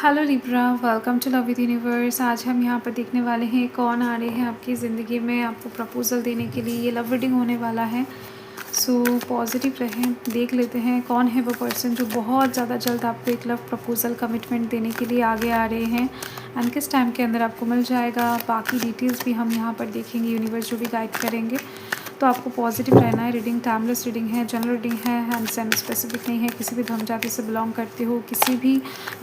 Hello Libra, welcome to love with universe. आज हम यहाँ पर देखने वाले हैं कौन आ रहे हैं आपकी ज़िंदगी में आपको प्रपोज़ल देने के लिए। ये लव रीडिंग होने वाला है, सो पॉजिटिव रहें। देख लेते हैं कौन है वो पर्सन जो बहुत ज़्यादा जल्द आपको एक लव प्रपोज़ल कमिटमेंट देने के लिए आगे आ रहे हैं एंड किस टाइम के अंदर आपको मिल जाएगा। बाकी डिटेल्स भी हम यहाँ पर देखेंगे, यूनिवर्स जो भी गाइड करेंगे। तो आपको पॉजिटिव रहना है। रीडिंग टाइमलेस रीडिंग है, जनरल रीडिंग है, हैंड सेंड स्पेसिफिक नहीं है। किसी भी धर्म जाति से बिलोंग करते हो, किसी भी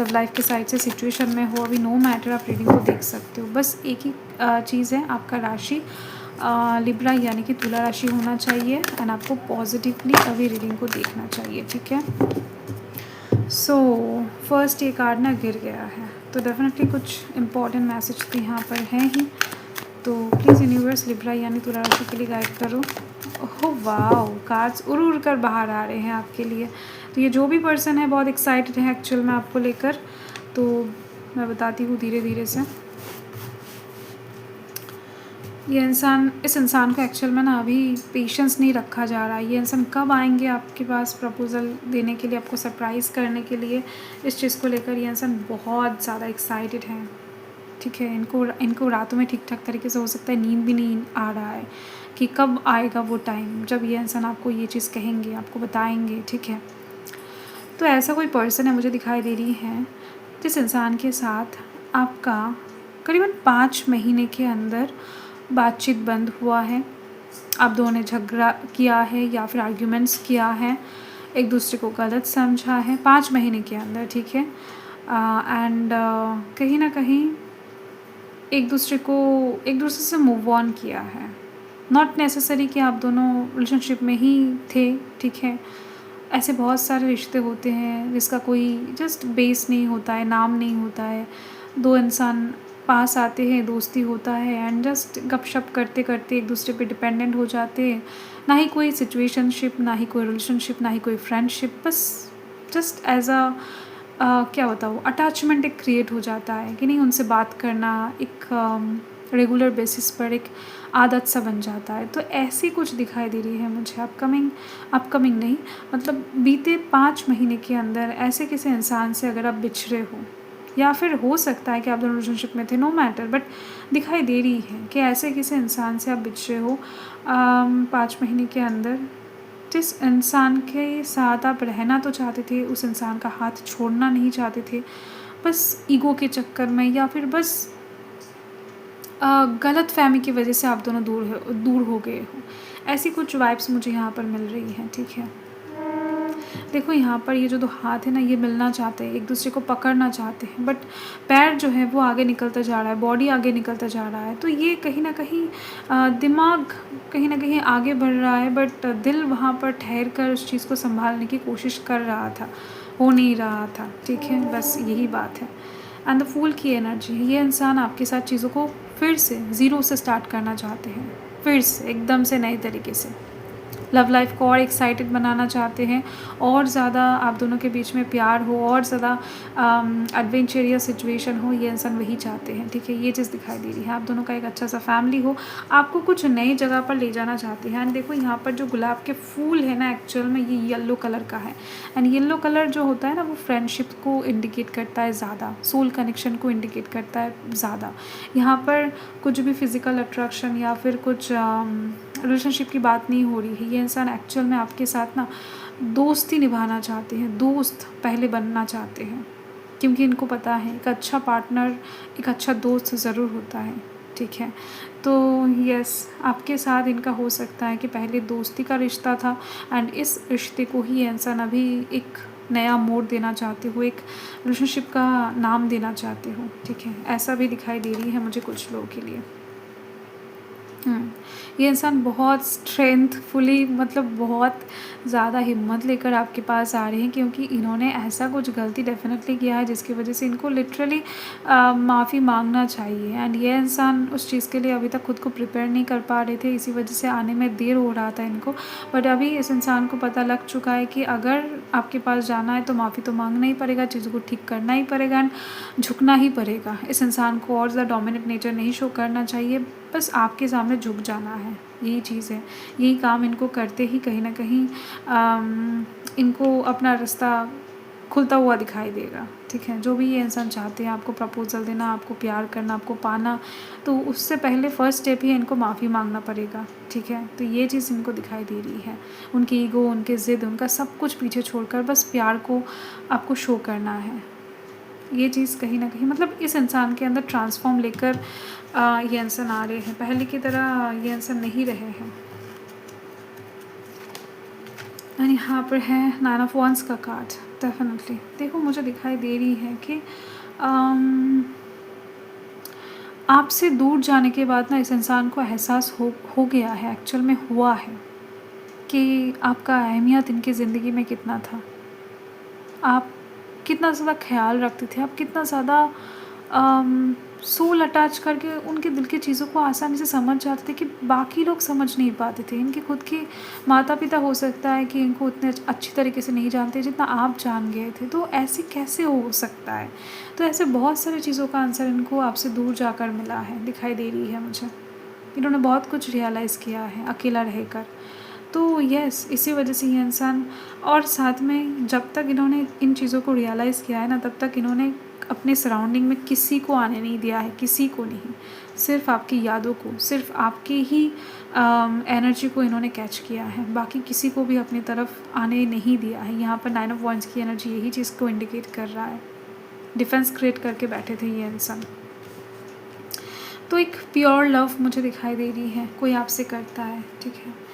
लव लाइफ के साइड से सिचुएशन में हो, अभी नो मैटर, आप रीडिंग को देख सकते हो। बस एक ही चीज़ है, आपका राशि लिब्रा यानी कि तुला राशि होना चाहिए एंड आपको पॉजिटिवली अभी रीडिंग को देखना चाहिए, ठीक है। सो फर्स्ट ये कार्ड ना गिर गया है, तो डेफिनेटली कुछ इम्पॉर्टेंट मैसेज तो यहाँ पर हैं ही। तो प्लीज़ यूनिवर्स लिब्रा यानी तुला राशि के लिए गाइड करो। ओह वाओ, कार्ड्स उड़ उड़ कर बाहर आ रहे हैं आपके लिए। तो ये जो भी पर्सन है बहुत एक्साइटेड है एक्चुअल में आपको लेकर। तो मैं बताती हूँ धीरे धीरे से। इस इंसान को एक्चुअल में ना अभी पेशेंस नहीं रखा जा रहा है। ये इंसान कब आएंगे आपके पास प्रपोज़ल देने के लिए, आपको सरप्राइज़ करने के लिए, इस चीज़ को लेकर ये इंसान बहुत ज़्यादा एक्साइटेड है, ठीक है। इनको रातों में ठीक ठाक तरीके से हो सकता है नींद भी नहीं आ रहा है कि कब आएगा वो टाइम जब ये इंसान आपको ये चीज़ कहेंगे, आपको बताएंगे, ठीक है। तो ऐसा कोई पर्सन है मुझे दिखाई दे रही है जिस इंसान के साथ आपका करीबन 5 महीने के अंदर बातचीत बंद हुआ है। आप दोनों ने झगड़ा किया है या फिर आर्ग्यूमेंट्स किया है, एक दूसरे को गलत समझा है 5 महीने के अंदर, ठीक है। एंड कहीं ना कहीं एक दूसरे से मूव ऑन किया है। नॉट नेसेसरी कि आप दोनों रिलेशनशिप में ही थे, ठीक है। ऐसे बहुत सारे रिश्ते होते हैं जिसका कोई जस्ट बेस नहीं होता है, नाम नहीं होता है। दो इंसान पास आते हैं, दोस्ती होता है एंड जस्ट गपशप करते करते एक दूसरे पे डिपेंडेंट हो जाते हैं। ना ही कोई सिचुएशनशिप, ना ही कोई रिलेशनशिप, ना ही कोई फ्रेंडशिप, बस जस्ट एज अ क्या बताऊँ, अटैचमेंट एक क्रिएट हो जाता है कि नहीं, उनसे बात करना एक रेगुलर बेसिस पर एक आदत सा बन जाता है। तो ऐसी कुछ दिखाई दे रही है मुझे अपकमिंग नहीं, मतलब बीते 5 महीने के अंदर ऐसे किसी इंसान से अगर आप बिछड़े हो, या फिर हो सकता है कि आप दोनों रिलेशनशिप में थे, नो मैटर, बट दिखाई दे रही है कि ऐसे किसी इंसान से आप बिछड़े हो 5 महीने के अंदर। जिस इंसान के साथ आप रहना तो चाहते थे, उस इंसान का हाथ छोड़ना नहीं चाहते थे, बस ईगो के चक्कर में या फिर बस गलत फहमी की वजह से आप दोनों दूर हो गए हो। ऐसी कुछ वाइब्स मुझे यहाँ पर मिल रही हैं, ठीक है। देखो यहाँ पर ये जो दो हाथ है ना, ये मिलना चाहते हैं, एक दूसरे को पकड़ना चाहते हैं, बट पैर जो है वो आगे निकलता जा रहा है, बॉडी आगे निकलता जा रहा है। तो ये कहीं ना कहीं दिमाग कहीं ना कहीं आगे बढ़ रहा है, बट दिल वहाँ पर ठहर कर उस चीज़ को संभालने की कोशिश कर रहा था, हो नहीं रहा था, ठीक है। बस यही बात है। एंड द फूल की एनर्जी, ये इंसान आपके साथ चीज़ों को फिर से ज़ीरो से स्टार्ट करना चाहते हैं, फिर से एकदम से नए तरीके से लव लाइफ को और एक्साइटेड बनाना चाहते हैं, और ज़्यादा आप दोनों के बीच में प्यार हो, और ज़्यादा एडवेंचरियस सिचुएशन हो, ये इंसान वही चाहते हैं, ठीक है। ये चीज़ दिखाई दे रही है। आप दोनों का एक अच्छा सा फैमिली हो, आपको कुछ नई जगह पर ले जाना चाहते हैं। एंड देखो यहाँ पर जो गुलाब के फूल है ना, एक्चुअल में ये येलो कलर का है। एंड येलो कलर जो होता है ना, वो फ्रेंडशिप को इंडिकेट करता है ज़्यादा, सोल कनेक्शन को इंडिकेट करता है ज़्यादा। यहाँ पर कुछ भी फिज़िकल अट्रैक्शन या फिर कुछ रिलेशनशिप की बात नहीं हो रही है। ये इंसान एक्चुअल में आपके साथ ना दोस्ती निभाना चाहते हैं, दोस्त पहले बनना चाहते हैं, क्योंकि इनको पता है एक अच्छा पार्टनर, एक अच्छा दोस्त ज़रूर होता है, ठीक है। तो यस, आपके साथ इनका हो सकता है कि पहले दोस्ती का रिश्ता था एंड इस रिश्ते को ही इंसान अभी एक नया मोड़ देना चाहते हो, एक रिलेशनशिप का नाम देना चाहते हो, ठीक है। ऐसा भी दिखाई दे रही है मुझे कुछ लोगों के लिए। ये इंसान बहुत स्ट्रेंथफुली, मतलब बहुत ज़्यादा हिम्मत लेकर आपके पास आ रहे हैं, क्योंकि इन्होंने ऐसा कुछ गलती डेफिनेटली किया है जिसकी वजह से इनको लिटरली माफ़ी मांगना चाहिए। एंड ये इंसान उस चीज़ के लिए अभी तक खुद को प्रिपेयर नहीं कर पा रहे थे, इसी वजह से आने में देर हो रहा था इनको। बट अभी इस इंसान को पता लग चुका है कि अगर आपके पास जाना है तो माफ़ी तो मांगना ही पड़ेगा, चीज़ों को ठीक करना ही पड़ेगा एंड झुकना ही पड़ेगा। इस इंसान को और ज़्यादा डोमिनेट नेचर नहीं शो करना चाहिए, बस आपके सामने झुक जाना है, यही चीज़ है। यही काम इनको करते ही कहीं ना कहीं इनको अपना रास्ता खुलता हुआ दिखाई देगा, ठीक है। जो भी ये इंसान चाहते हैं आपको प्रपोज़ल देना, आपको प्यार करना, आपको पाना, तो उससे पहले फ़र्स्ट स्टेप ही इनको माफ़ी मांगना पड़ेगा, ठीक है। तो ये चीज़ इनको दिखाई दे रही है। उनकी ईगो, उनकी ज़िद, उनका सब कुछ पीछे छोड़कर बस प्यार को आपको शो करना है। ये चीज़ कहीं ना कहीं मतलब इस इंसान के अंदर ट्रांसफॉर्म लेकर ये इंसान आ रहे हैं। पहले की तरह ये इंसान नहीं रहे हैं। एंड यहाँ पर है 9 ऑफ वंस का कार्ड। डेफिनेटली देखो, मुझे दिखाई दे रही है कि आपसे दूर जाने के बाद ना इस इंसान को एहसास हो गया है, एक्चुअल में हुआ है कि आपका अहमियत इनकी ज़िंदगी में कितना था, आप कितना ज़्यादा ख्याल रखते थे, आप कितना ज़्यादा सोल अटैच करके उनके दिल की चीज़ों को आसानी से समझ जाते थे कि बाकी लोग समझ नहीं पाते थे। इनके खुद के माता पिता हो सकता है कि इनको उतने अच्छी तरीके से नहीं जानते जितना आप जान गए थे। तो ऐसे कैसे हो सकता है? तो ऐसे बहुत सारी चीज़ों का आंसर इनको आपसे दूर जाकर मिला है, दिखाई दे रही है मुझे। इन्होंने बहुत कुछ रियलाइज़ किया है अकेला रहकर। तो यस, इसी वजह से ये इंसान, और साथ में जब तक इन्होंने इन चीज़ों को रियलाइज़ किया है ना, तब तक इन्होंने अपने सराउंडिंग में किसी को आने नहीं दिया है, किसी को नहीं। सिर्फ आपकी यादों को, सिर्फ आपके ही एनर्जी को इन्होंने कैच किया है, बाकी किसी को भी अपनी तरफ आने नहीं दिया है। यहाँ पर 9 ऑफ वंस की एनर्जी यही चीज़ को इंडिकेट कर रहा है। डिफेंस क्रिएट करके बैठे थे ये इंसान। तो एक प्योर लव मुझे दिखाई दे रही है, कोई आपसे करता है, ठीक है।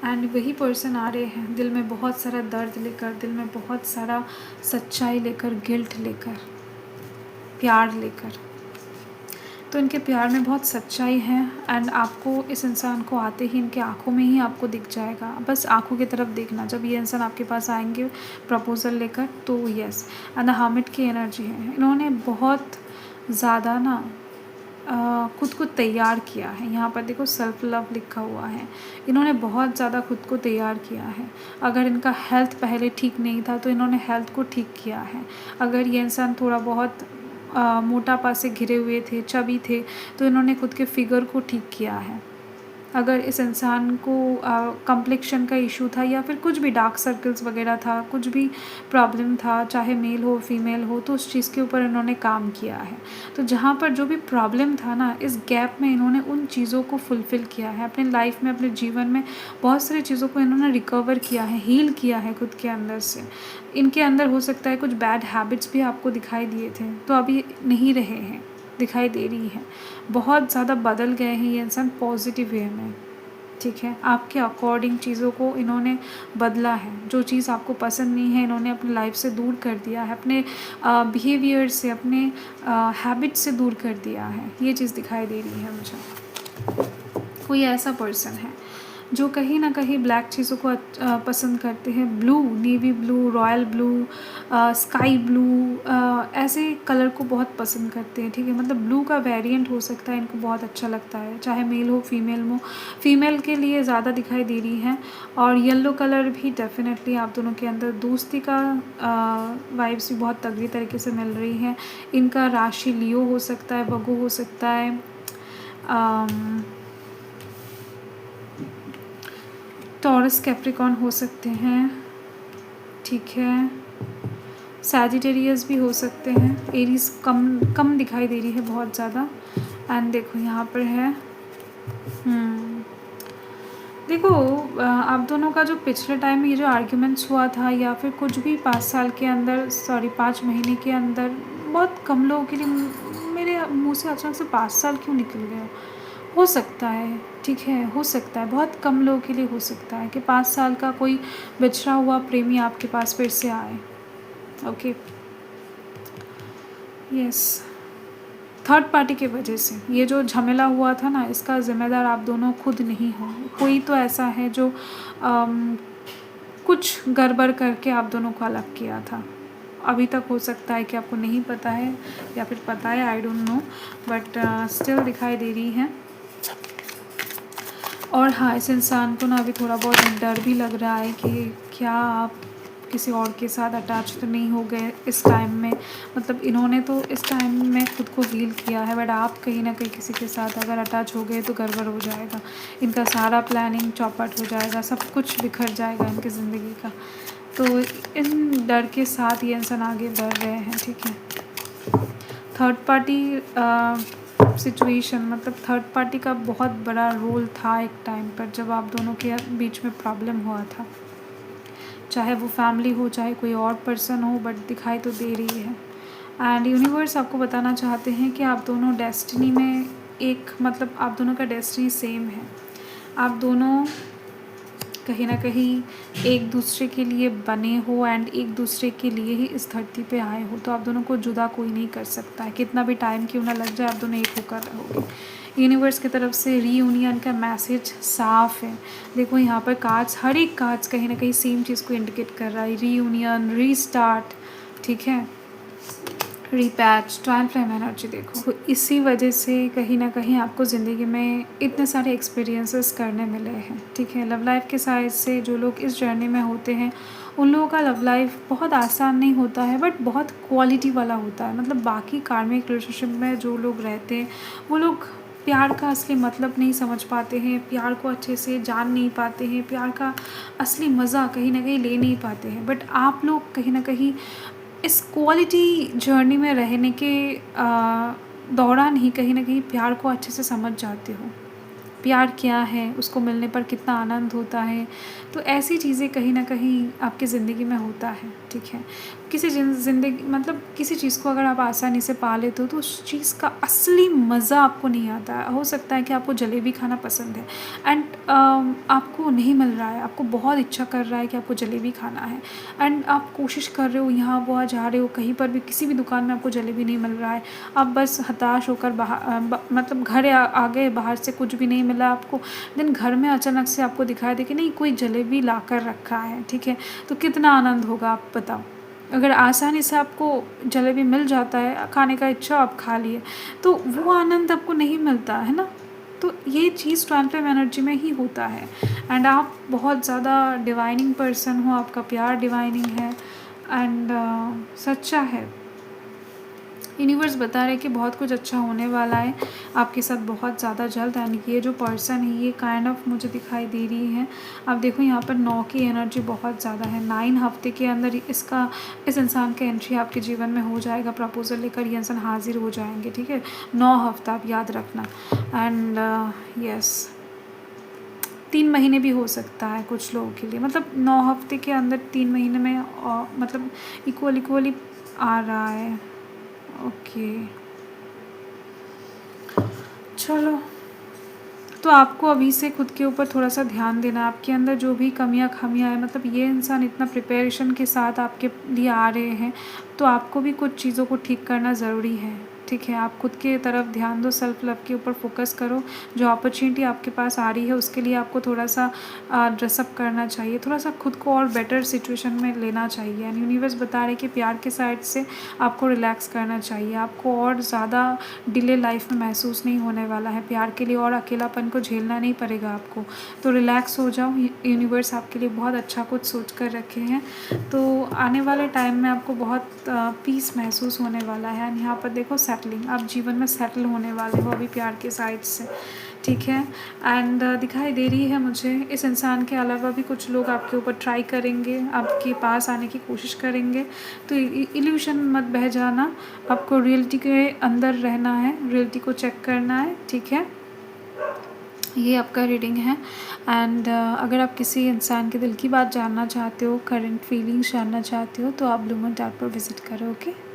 एंड वही पर्सन आ रहे हैं दिल में बहुत सारा दर्द लेकर, दिल में बहुत सारा सच्चाई लेकर, गिल्ट लेकर, प्यार लेकर। तो इनके प्यार में बहुत सच्चाई है एंड आपको इस इंसान को आते ही इनके आँखों में ही आपको दिख जाएगा। बस आँखों की तरफ देखना, जब ये इंसान आपके पास आएंगे प्रपोज़ल लेकर, तो यस। एंड द हर्मिट की एनर्जी है। इन्होंने बहुत ज़्यादा ना खुद को तैयार किया है। यहाँ पर देखो सेल्फ लव लिखा हुआ है। इन्होंने बहुत ज़्यादा खुद को तैयार किया है। अगर इनका हेल्थ पहले ठीक नहीं था तो इन्होंने हेल्थ को ठीक किया है। अगर ये इंसान थोड़ा बहुत मोटापा से घिरे हुए थे, चबी थे, तो इन्होंने खुद के फिगर को ठीक किया है। अगर इस इंसान को कम्प्लेक्शन का इशू था या फिर कुछ भी डार्क सर्कल्स वगैरह था, कुछ भी प्रॉब्लम था, चाहे मेल हो फीमेल हो, तो उस चीज़ के ऊपर इन्होंने काम किया है। तो जहाँ पर जो भी प्रॉब्लम था ना, इस गैप में इन्होंने उन चीज़ों को फुलफ़िल किया है अपने लाइफ में, अपने जीवन में। बहुत सारी चीज़ों को इन्होंने रिकवर किया है, हील किया है खुद के अंदर से। इनके अंदर हो सकता है कुछ बैड हैबिट्स भी आपको दिखाई दिए थे, तो अभी नहीं रहे हैं, दिखाई दे रही है। बहुत ज़्यादा बदल गए हैं ये इंसान पॉजिटिव वे में, ठीक है। आपके अकॉर्डिंग चीज़ों को इन्होंने बदला है। जो चीज़ आपको पसंद नहीं है इन्होंने अपनी लाइफ से दूर कर दिया है, अपने बिहेवियर से, अपने हैबिट से दूर कर दिया है। ये चीज़ दिखाई दे रही है मुझे। कोई ऐसा पर्सन है जो कहीं ना कहीं ब्लैक चीज़ों को पसंद करते हैं। Blue, navy blue, royal blue, sky blue, ऐसे कलर को बहुत पसंद करते हैं, ठीक है। मतलब ब्लू का वेरिएंट हो सकता है, इनको बहुत अच्छा लगता है, चाहे मेल हो फीमेल हो। फीमेल के लिए ज़्यादा दिखाई दे रही है। और येलो कलर भी डेफिनेटली आप दोनों के अंदर दोस्ती का वाइब्स भी बहुत तगड़ी तरीके से मिल रही है। इनका राशि लियो हो सकता है, वर्गो हो सकता है, टॉरस कैप्रिकॉर्न हो सकते हैं, ठीक है। सैजिटेरियस भी हो सकते हैं। एरीज कम दिखाई दे रही है बहुत ज़्यादा। एंड देखो यहाँ पर है देखो आप दोनों का जो पिछले टाइम में ये जो आर्ग्यूमेंट्स हुआ था, या फिर कुछ भी 5 साल के अंदर, 5 महीने के अंदर, बहुत कम लोगों के लिए, मेरे मुँह से अचानक से 5 साल क्यों निकल गया, हो सकता है, ठीक है, हो सकता है, बहुत कम लोगों के लिए हो सकता है कि 5 साल का कोई बिछड़ा हुआ प्रेमी आपके पास फिर से आए। Okay, yes. थर्ड पार्टी की वजह से ये जो झमेला हुआ था ना, इसका ज़िम्मेदार आप दोनों खुद नहीं हो। कोई तो ऐसा है जो कुछ गड़बड़ करके आप दोनों को अलग किया था। अभी तक हो सकता है कि आपको नहीं पता है या फिर पता है, I don't know, but still दिखाई दे रही है। और हाँ, इस इंसान को ना अभी थोड़ा बहुत डर भी लग रहा है कि क्या आप किसी और के साथ अटैच तो नहीं हो गए इस टाइम में। मतलब इन्होंने तो इस टाइम में खुद को हील किया है, बट आप कहीं ना कहीं किसी के साथ अगर अटैच हो गए तो गड़बड़ हो जाएगा। इनका सारा प्लानिंग चौपट हो जाएगा, सब कुछ बिखर जाएगा इनकी ज़िंदगी का। तो इन डर के साथ ये इंसान आगे बढ़ रहे हैं, ठीक है। थर्ड पार्टी सिचुएशन, मतलब थर्ड पार्टी का बहुत बड़ा रोल था एक टाइम पर, जब आप दोनों के बीच में प्रॉब्लम हुआ था, चाहे वो फैमिली हो चाहे कोई और पर्सन हो, बट दिखाई तो दे रही है। एंड यूनिवर्स आपको बताना चाहते हैं कि आप दोनों डेस्टिनी में एक, मतलब आप दोनों का डेस्टिनी सेम है। आप दोनों कहीं ना कहीं एक दूसरे के लिए बने हो एंड एक दूसरे के लिए ही इस धरती पे आए हो। तो आप दोनों को जुदा कोई नहीं कर सकता है, कितना भी टाइम क्यों ना लग जाए, आप दोनों एक होकर रहोगे। यूनिवर्स की तरफ से रीयूनियन का मैसेज साफ है। देखो यहाँ पर कार्ड्स, हर एक कार्ड्स कहीं ना कहीं सेम चीज़ को इंडिकेट कर रहा है, रीयूनियन, रीस्टार्ट, ठीक है, रीपैच, ट्वाइन फ्लेम एनर्जी। देखो तो इसी वजह से कहीं ना कहीं आपको ज़िंदगी में इतने सारे एक्सपीरियंसेस करने मिले हैं, ठीक है। लव लाइफ के साइड से जो लोग इस जर्नी में होते हैं, उन लोगों का लव लाइफ बहुत आसान नहीं होता है, बट बहुत क्वालिटी वाला होता है। मतलब बाकी कार्मिक रिलेशनशिप में जो लोग रहते हैं, वो लोग प्यार का असली मतलब नहीं समझ पाते हैं, प्यार को अच्छे से जान नहीं पाते हैं, प्यार का असली मज़ा कहीं ना कहीं ले नहीं पाते हैं। बट आप लोग कहीं ना कहीं इस क्वालिटी जर्नी में रहने के दौरान ही कहीं ना कहीं प्यार को अच्छे से समझ जाते हो, प्यार क्या है, उसको मिलने पर कितना आनंद होता है। तो ऐसी चीज़ें कहीं ना कहीं आपकी ज़िंदगी में होता है, ठीक है। किसी ज़िंदगी, मतलब किसी चीज़ को अगर आप आसानी से पा लेते हो तो उस चीज़ का असली मज़ा आपको नहीं आता है। हो सकता है कि आपको जलेबी खाना पसंद है एंड आपको नहीं मिल रहा है, आपको बहुत इच्छा कर रहा है कि आपको जलेबी खाना है एंड आप कोशिश कर रहे हो, यहाँ वहाँ जा रहे हो, कहीं पर भी किसी भी दुकान में आपको जलेबी नहीं मिल रहा है। आप बस हताश होकर मतलब घर आ गए, बाहर से कुछ भी नहीं मिला आपको। देन घर में अचानक से आपको दिखाई दे कि नहीं, कोई जलेबी ला कर रखा है, ठीक है। तो कितना आनंद होगा आप बताओ। अगर आसानी से आपको जलेबी मिल जाता है, खाने का इच्छा आप खा लिए, तो वो आनंद आपको नहीं मिलता है ना। तो ये चीज़ ट्वाइन फ्लेम एनर्जी में ही होता है। एंड आप बहुत ज़्यादा डिवाइनिंग पर्सन हो, आपका प्यार डिवाइनिंग है एंड सच्चा है। यूनिवर्स बता रहे हैं कि बहुत कुछ अच्छा होने वाला है आपके साथ बहुत ज़्यादा जल्द। यानी कि ये जो पर्सन है, ये काइंड ऑफ मुझे दिखाई दे रही है। आप देखो यहाँ पर 9 की एनर्जी बहुत ज़्यादा है। 9 हफ्ते के अंदर इस इंसान का एंट्री आपके जीवन में हो जाएगा। प्रपोजल लेकर ये इंसान हाजिर हो जाएंगे, ठीक है। 9 हफ्ता आप याद रखना। एंड यस, 3 महीने भी हो सकता है कुछ लोगों के लिए, मतलब 9 हफ्ते के अंदर 3 महीने में मतलब इक्वली आ रहा है। ओके, चलो, तो आपको अभी से खुद के ऊपर थोड़ा सा ध्यान देना है। आपके अंदर जो भी कमियां है, मतलब ये इंसान इतना प्रिपरेशन के साथ आपके लिए आ रहे हैं, तो आपको भी कुछ चीज़ों को ठीक करना ज़रूरी है, ठीक है। आप खुद के तरफ ध्यान दो, सेल्फ लव के ऊपर फोकस करो। जो अपॉर्चुनिटी आपके पास आ रही है उसके लिए आपको थोड़ा सा ड्रेसअप करना चाहिए, थोड़ा सा खुद को और बेटर सिचुएशन में लेना चाहिए। एंड यूनिवर्स बता रहे हैं कि प्यार के साइड से आपको रिलैक्स करना चाहिए। आपको और ज़्यादा डिले लाइफ में महसूस नहीं होने वाला है प्यार के लिए, और अकेलापन को झेलना नहीं पड़ेगा आपको। तो रिलैक्स हो जाओ, यूनिवर्स आपके लिए बहुत अच्छा कुछ सोच कर रखे हैं। तो आने वाले टाइम में आपको बहुत पीस महसूस होने वाला है। एंड यहाँ पर देखो सेटलिंग, आप जीवन में सेटल होने वाले हो अभी प्यार के साइड से, ठीक है। एंड दिखाई दे रही है मुझे इस इंसान के अलावा भी कुछ लोग आपके ऊपर ट्राई करेंगे, आपके पास आने की कोशिश करेंगे। तो इल्यूशन मत बह जाना, आपको रियलिटी के अंदर रहना है, रियलिटी को चेक करना है, ठीक है। ये आपका रीडिंग है। एंड अगर आप किसी इंसान के दिल की बात जानना चाहते हो, करंट फीलिंग्स जानना चाहते हो, तो आप ब्लूमन डॉट पर विज़िट करो, ओके।